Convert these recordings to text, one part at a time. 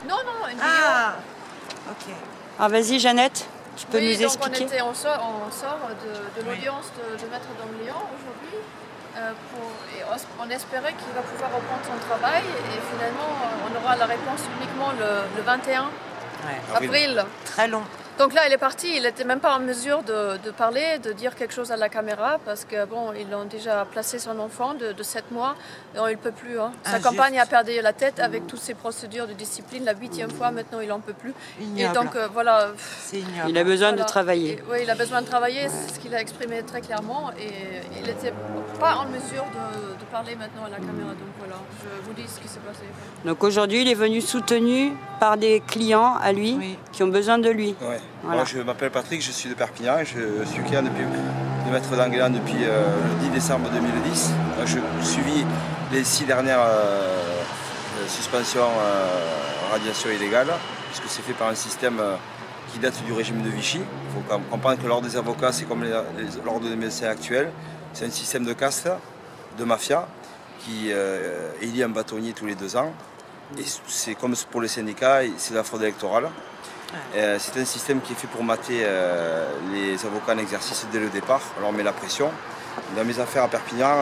Non, non, une vidéo. Ah, ok. Ah, vas-y, Jeannette, tu peux nous Donc expliquer. on sort de l'audience de Maître Damblian aujourd'hui. On espérait qu'il va pouvoir reprendre son travail et finalement on aura la réponse uniquement le 21 avril. Très long. Donc là il est parti, il n'était même pas en mesure de parler, de dire quelque chose à la caméra parce que bon, ils ont déjà placé son enfant de 7 mois, non il ne peut plus. Hein. Sa compagne a perdu la tête avec toutes ces procédures de discipline, la 8e fois maintenant il n'en peut plus. Ignoble. Et donc voilà. C'est ignoble. Il a besoin de travailler. Oui, il a besoin de travailler, c'est ce qu'il a exprimé très clairement et il n'était pas en mesure de parler maintenant à la caméra. Donc voilà, je vous dis ce qui s'est passé. Donc aujourd'hui, il est venu soutenu par des clients à lui qui ont besoin de lui. Ouais. Voilà. Moi, je m'appelle Patrick, je suis de Perpignan et je suis client de Maître Damblian depuis le 10 décembre 2010. Je suivis les 6 dernières suspensions radiation illégale, puisque c'est fait par un système qui date du régime de Vichy. Il faut comprendre que l'ordre des avocats, c'est comme l'ordre des médecins actuels. C'est un système de caste, de mafia, qui élit un bâtonnier tous les 2 ans. Et c'est comme pour les syndicats, c'est la fraude électorale. C'est un système qui est fait pour mater les avocats en exercice dès le départ. Alors on met la pression. Dans mes affaires à Perpignan,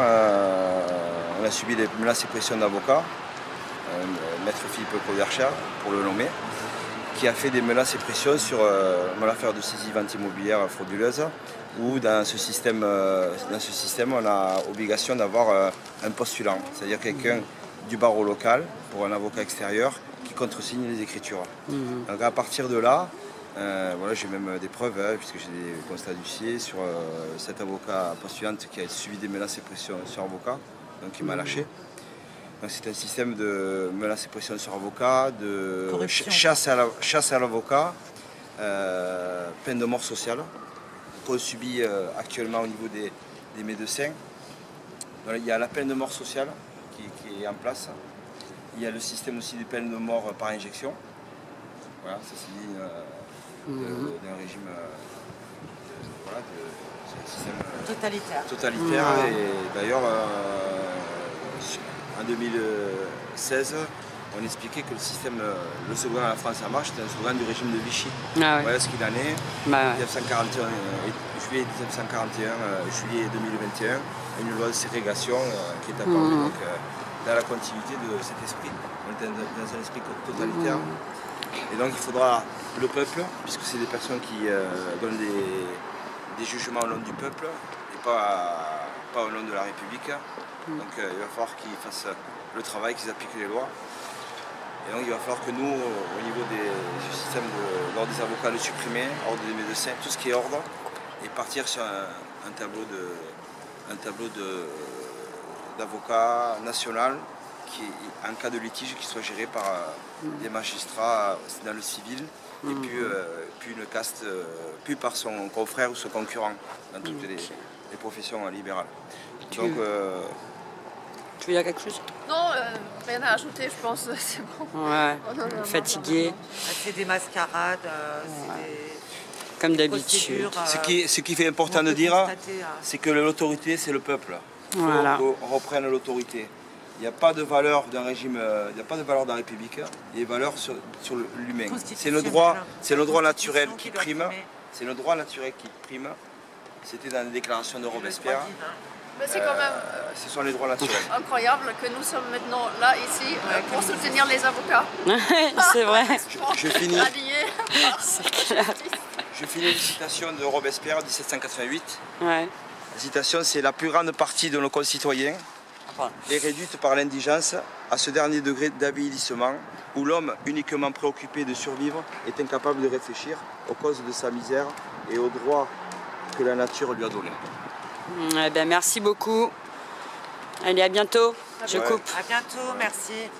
on a subi des menaces et pressions d'avocats. Maître Philippe Codercher, pour le nommer, qui a fait des menaces et pressions sur l'affaire de saisie vente immobilière frauduleuse, où dans ce système, on a obligation d'avoir un postulant, c'est-à-dire quelqu'un du barreau local pour un avocat extérieur qui contresigne les écritures. Donc à partir de là, voilà, j'ai même des preuves, puisque j'ai des constats d'huissier sur cet avocat postulante qui a subi des menaces et pressions sur avocat, donc il m'a lâché. C'est un système de menaces et pressions sur avocat, de chasse à l'avocat, peine de mort sociale qu'on subit actuellement au niveau des médecins. Donc, il y a la peine de mort sociale qui est en place. Il y a le système aussi des peines de mort par injection. Voilà, ça c'est dit d'un régime c'est un système totalitaire. Et d'ailleurs, en 2016, on expliquait que le système, le slogan « La France en marche », c'était un slogan du régime de Vichy. Voilà ce qu'il en est. 1941, juillet 1941, juillet 2021, une loi de ségrégation qui est apparue. Donc, dans la continuité de cet esprit. On est dans un esprit totalitaire. Et donc il faudra le peuple, puisque c'est des personnes qui donnent des jugements au nom du peuple et pas au nom de la République. Donc il va falloir qu'ils fassent le travail, qu'ils appliquent les lois. Et donc il va falloir que nous, au niveau du système de l'ordre des avocats, le supprimer, ordre des médecins, tout ce qui est ordre, et partir sur un tableau d'avocat national qui, en cas de litige, qui soit géré par des magistrats dans le civil et puis une caste, puis par son confrère ou son concurrent dans toutes les professions libérales. Donc, tu veux dire quelque chose? Non, rien à ajouter, je pense, c'est bon. Ouais, fatigué. C'est des mascarades, comme d'habitude. Ce qui est important de dire, c'est que l'autorité, c'est le peuple. Il faut qu'on reprenne l'autorité. Il n'y a pas de valeur d'un régime, il n'y a pas de valeur dans la République, il y a des valeurs sur l'humain. C'est le droit naturel qui prime. C'est le droit naturel qui prime. C'était dans la déclaration de Robespierre. Mais c'est quand même ce sont les droits naturels. incroyable que nous sommes maintenant là, ici, pour soutenir les avocats. C'est vrai. Je finis. C'est clair. Je finis une citation de Robespierre, 1788. Ouais. La citation, c'est « La plus grande partie de nos concitoyens est réduite par l'indigence à ce dernier degré d'avilissement où l'homme, uniquement préoccupé de survivre, est incapable de réfléchir aux causes de sa misère et aux droits que la nature lui a donnés. » Eh bien, merci beaucoup. Allez, à bientôt. Je coupe. À bientôt, merci.